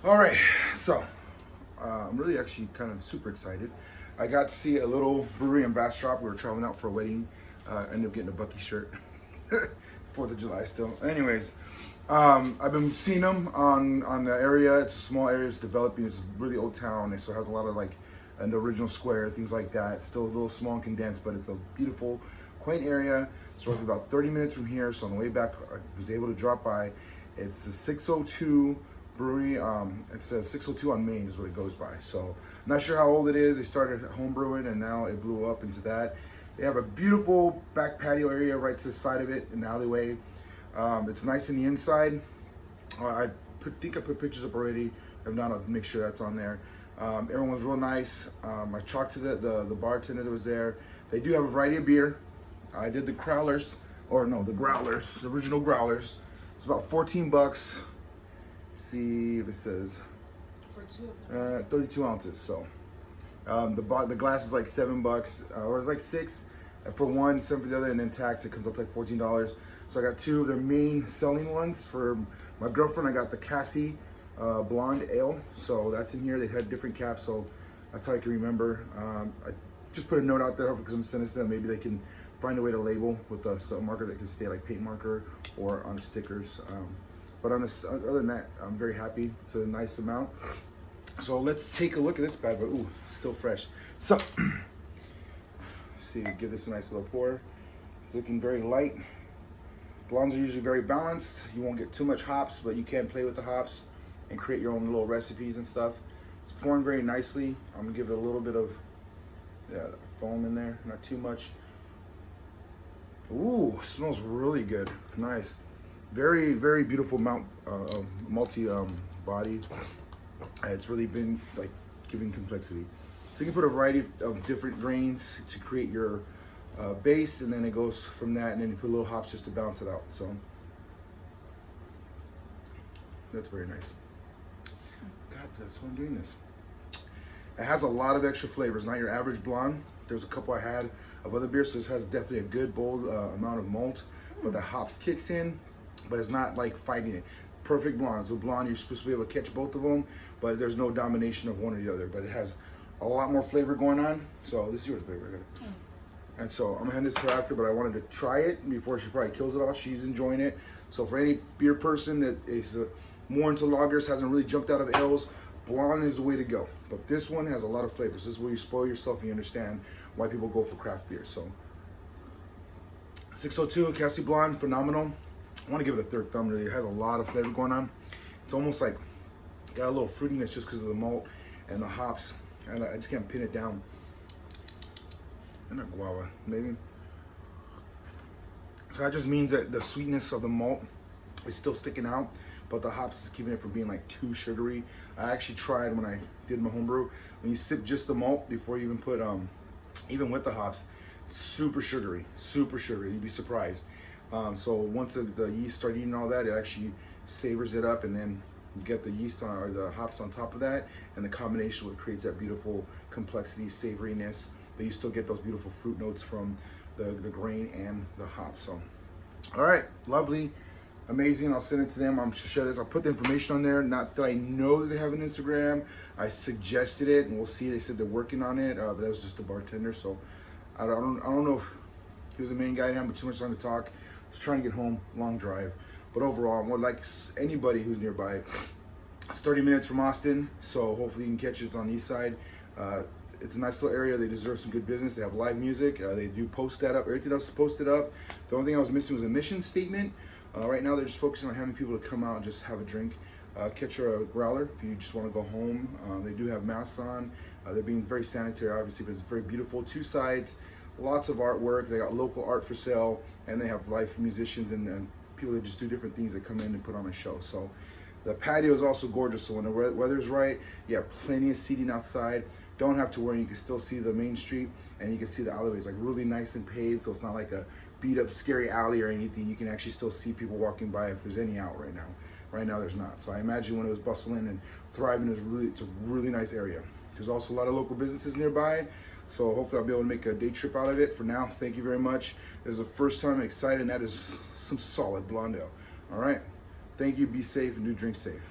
All right, so I'm really actually kind of super excited. I got to see a little brewery in Bastrop. We were traveling out for a wedding. Ended up getting a Bucky shirt. 4th of July still. Anyways, I've been seeing them on the area. It's a small area. It's developing. It's a really old town. It still has a lot of like the original square, things like that. It's still a little small and condensed, but it's a beautiful, quaint area. It's roughly about 30 minutes from here. So on the way back, I was able to drop by. It's the 602 brewery. It says 602 on Main is what it goes by. So I'm not sure how old it is. They started home brewing and now it blew up into that. They have a beautiful back patio area right to the side of it, an alleyway. It's nice in the inside. Think I put pictures up already. If not, I'll make sure that's on there. Everyone was real nice. I talked to the bartender that was there. They do have a variety of beer. I did the growlers, the original growlers. It's about 14 bucks. See if it says for 2 of them. 32 ounces. So the glass is like $7, or it's like $6 for one, 7 for the other, and then tax it comes out to like $14. So I got 2 of their main selling ones. For my girlfriend, I got the Cassie blonde ale. So that's in here. They had different caps, so that's how I can remember. I just put a note out there because I'm sending this to them. Maybe they can find a way to label with a marker that can stay like paint marker or on the stickers. But other than that, I'm very happy. It's a nice amount. So let's take a look at this bad boy. Ooh, still fresh. So, see, give this a nice little pour. It's looking very light. Blondes are usually very balanced. You won't get too much hops, but you can play with the hops and create your own little recipes and stuff. It's pouring very nicely. I'm gonna give it a little bit of foam in there, not too much. Ooh, smells really good. Nice. Very, very beautiful multi body. It's really been like giving complexity. So you can put a variety of different grains to create your base, and then it goes from that, and then you put little hops just to balance it out. So that's very nice. God, that's why I'm doing this. It has a lot of extra flavors, not your average blonde. There's a couple I had of other beers, so this has definitely a good bold amount of malt, but the hops kicks in, but it's not like fighting it. Perfect blonde. So blonde, you're supposed to be able to catch both of them, but there's no domination of one or the other. But it has a lot more flavor going on. So this is yours, baby. I got it. And so I'm gonna hand this to her after, but I wanted to try it before she probably kills it all. She's enjoying it. So for any beer person that is more into lagers, hasn't really jumped out of ales, blonde is the way to go. But this one has a lot of flavors. This is where you spoil yourself and you understand why people go for craft beer. So 602 Cassie Blonde, phenomenal. I want to give it a third thumb. Really, it has a lot of flavor going on. It's almost like got a little fruitiness just because of the malt and the hops, and I just can't pin it down. And a guava, maybe. So that just means that the sweetness of the malt is still sticking out, but the hops is keeping it from being like too sugary. I actually tried when I did my homebrew. When you sip just the malt before you even put, even with the hops, super sugary, super sugary. You'd be surprised. So once the yeast start eating all that, it actually savors it up, and then you get the yeast on, or the hops on top of that, and the combination what creates that beautiful complexity, savoriness, but you still get those beautiful fruit notes from the grain and the hops. So, all right, lovely, amazing. I'll send it to them. I'm share this. I'll put the information on there. Not that I know that they have an Instagram. I suggested it, and we'll see. They said they're working on it, but that was just the bartender. So I don't know if he was the main guy. I didn't have too much time to talk. I was trying to get home, long drive. But overall, I would like anybody who's nearby. It's 30 minutes from Austin, so hopefully you can catch it. It's on the east side. It's a nice little area. They deserve some good business. They have live music. They do post that up. Everything else is posted up. The only thing I was missing was a mission statement. Right now, they're just focusing on having people to come out and just have a drink. Catch a growler if you just want to go home. They do have masks on. They're being very sanitary, obviously, but it's very beautiful. 2 sides, lots of artwork. They got local art for sale, and they have live musicians and people that just do different things that come in and put on a show. So the patio is also gorgeous. So when the weather's right, you have plenty of seating outside. Don't have to worry. You can still see the main street, and you can see the alleyways like really nice and paved. So it's not like a beat up scary alley or anything. You can actually still see people walking by if there's any out right now. Right now there's not. So I imagine when it was bustling and thriving, it's a really nice area. There's also a lot of local businesses nearby. So hopefully I'll be able to make a day trip out of it. For now, thank you very much. This is the first time I'm excited, and that is some solid blonde ale. All right. Thank you. Be safe and do drink safe.